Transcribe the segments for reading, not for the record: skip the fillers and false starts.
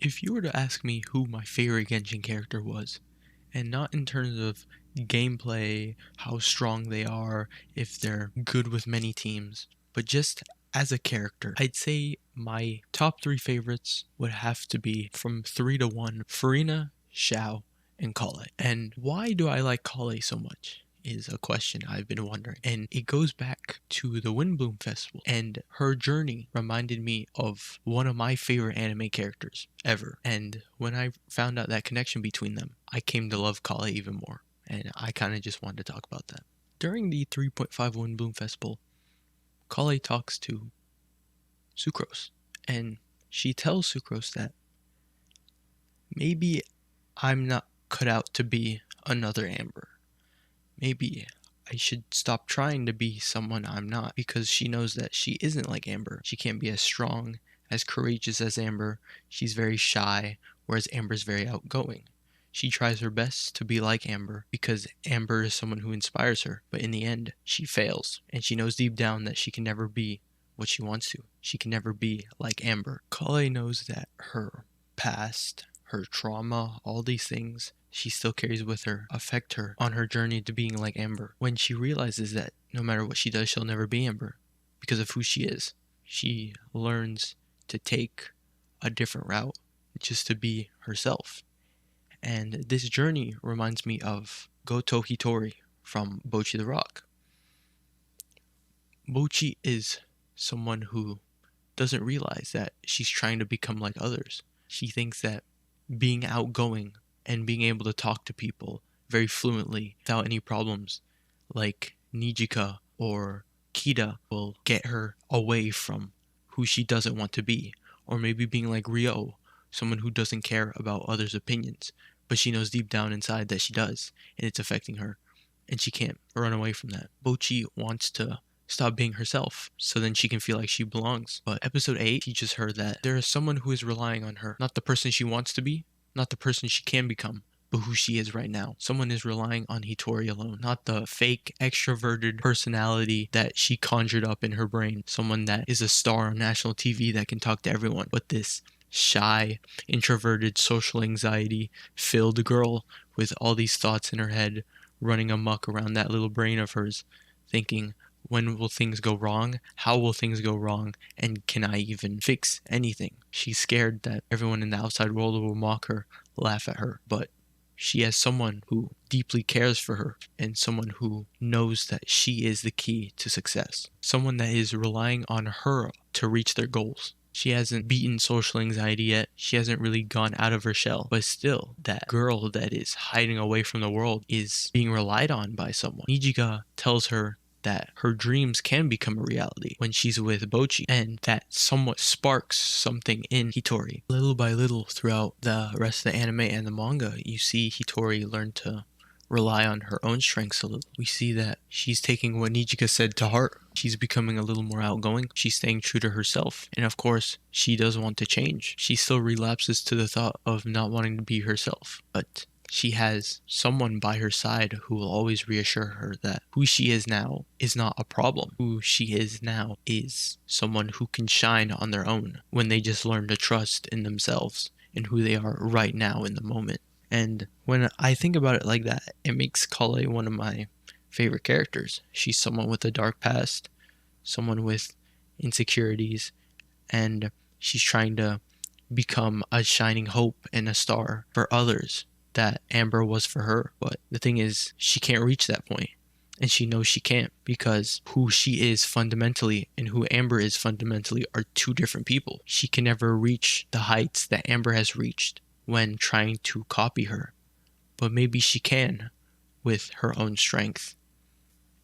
If you were to ask me who my favorite Genshin character was, and not in terms of gameplay, how strong they are, if they're good with many teams, but just as a character, I'd say my top three favorites would have to be from 3 to 1, Farina, Xiao, and Collei. And why do I like Collei so much? Is a question I've been wondering. And it goes back to the Windbloom Festival. And her journey reminded me of one of my favorite anime characters ever. And when I found out that connection between them, I came to love Collei even more. And I kind of just wanted to talk about that. During the 3.5 Windbloom Festival, Collei talks to Sucrose. And she tells Sucrose that maybe I'm not cut out to be another Amber. Maybe I should stop trying to be someone I'm not, because she knows that she isn't like Amber. She can't be as strong, as courageous as Amber. She's very shy, whereas Amber's very outgoing. She tries her best to be like Amber because Amber is someone who inspires her, but in the end, she fails, and she knows deep down that she can never be what she wants to. She can never be like Amber. Collei knows that her past, her trauma, all these things she still carries with her affect her on her journey to being like Amber. When she realizes that no matter what she does, she'll never be Amber because of who she is, she learns to take a different route just to be herself. And this journey reminds me of Gotoh Hitori from Bocchi the Rock. Bocchi is someone who doesn't realize that she's trying to become like others. She thinks that being outgoing and being able to talk to people very fluently without any problems, like Nijika or Kita, will get her away from who she doesn't want to be. Or maybe being like Ryo, someone who doesn't care about others' opinions, but she knows deep down inside that she does, and it's affecting her, and she can't run away from that. Bocchi wants to stop being herself so then she can feel like she belongs. But episode 8 teaches her that there is someone who is relying on her, not the person she wants to be, not the person she can become, but who she is right now. Someone is relying on Hitori alone, not the fake extroverted personality that she conjured up in her brain. Someone that is a star on national TV that can talk to everyone, but this shy, introverted, social anxiety filled girl with all these thoughts in her head running amok around that little brain of hers, thinking, when will things go wrong? How will things go wrong? And can I even fix anything? She's scared that everyone in the outside world will mock her, laugh at her, but she has someone who deeply cares for her and someone who knows that she is the key to success. Someone that is relying on her to reach their goals. She hasn't beaten social anxiety yet. She hasn't really gone out of her shell. But still, that girl that is hiding away from the world is being relied on by someone. Nijika tells her that her dreams can become a reality when she's with Bocchi, and that somewhat sparks something in Hitori. Little by little throughout the rest of the anime and the manga, you see Hitori learn to rely on her own strengths a little. We see that she's taking what Nijika said to heart. She's becoming a little more outgoing. She's staying true to herself. And of course, she does want to change. She still relapses to the thought of not wanting to be herself. But she has someone by her side who will always reassure her that who she is now is not a problem. Who she is now is someone who can shine on their own when they just learn to trust in themselves and who they are right now in the moment. And when I think about it like that, it makes Collei one of my favorite characters. She's someone with a dark past, someone with insecurities, and she's trying to become a shining hope and a star for others that Amber was for her. But the thing is, she can't reach that point. And she knows she can't, because who she is fundamentally and who Amber is fundamentally are two different people. She can never reach the heights that Amber has reached when trying to copy her. But maybe she can with her own strength.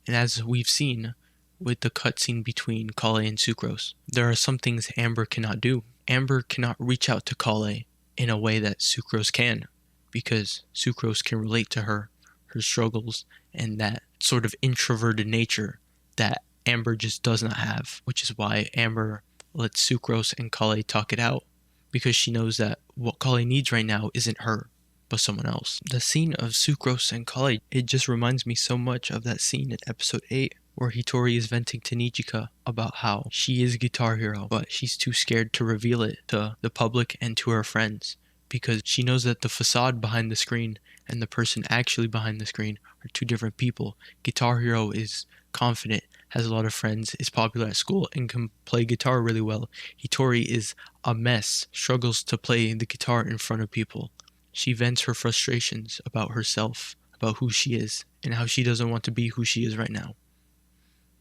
And as we've seen with the cutscene between Collei and Sucrose, there are some things Amber cannot do. Amber cannot reach out to Collei in a way that Sucrose can, because Sucrose can relate to her struggles, and that sort of introverted nature that Amber just does not have, which is why Amber lets Sucrose and Collei talk it out, because she knows that what Collei needs right now isn't her, but someone else. The scene of Sucrose and Collei, it just reminds me so much of that scene in episode 8 where Hitori is venting to Nijika about how she is Guitar Hero, but she's too scared to reveal it to the public and to her friends because she knows that the facade behind the screen and the person actually behind the screen are two different people. Guitar Hero is confident, has a lot of friends, is popular at school, and can play guitar really well. Hitori is a mess, struggles to play the guitar in front of people. She vents her frustrations about herself, about who she is, and how she doesn't want to be who she is right now.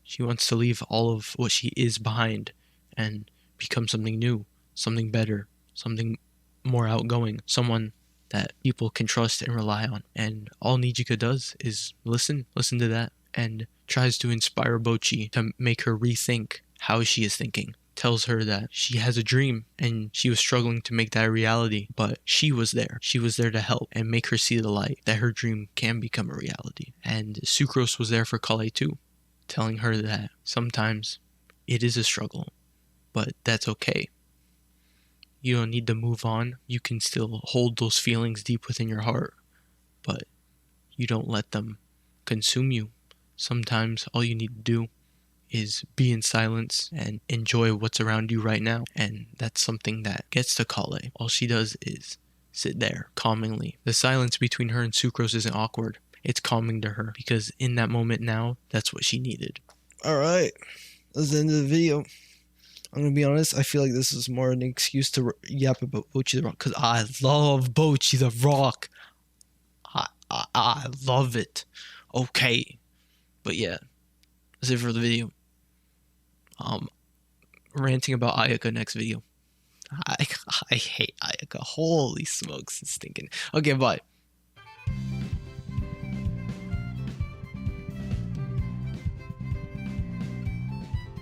She wants to leave all of what she is behind and become something new, something better, something more outgoing, someone that people can trust and rely on. And all Nijika does is listen to that, and tries to inspire Bocchi to make her rethink how she is thinking. Tells her that she has a dream and she was struggling to make that a reality, but she was there. She was there to help and make her see the light, that her dream can become a reality. And Sucrose was there for Collei too, telling her that sometimes it is a struggle, but that's okay. You don't need to move on. You can still hold those feelings deep within your heart, but you don't let them consume you. Sometimes all you need to do is be in silence and enjoy what's around you right now. And that's something that gets to Collei. All she does is sit there calmingly. The silence between her and Sucrose isn't awkward. It's calming to her because in that moment now, that's what she needed. Alright, that's the end of the video. I'm gonna be honest, I feel like this is more an excuse to yap about Bocchi the Rock, because I love Bocchi the Rock. I love it. Okay. But yeah, that's it for the video. Ranting about Ayaka next video. I hate Ayaka. Holy smokes, it's stinking. Okay, bye.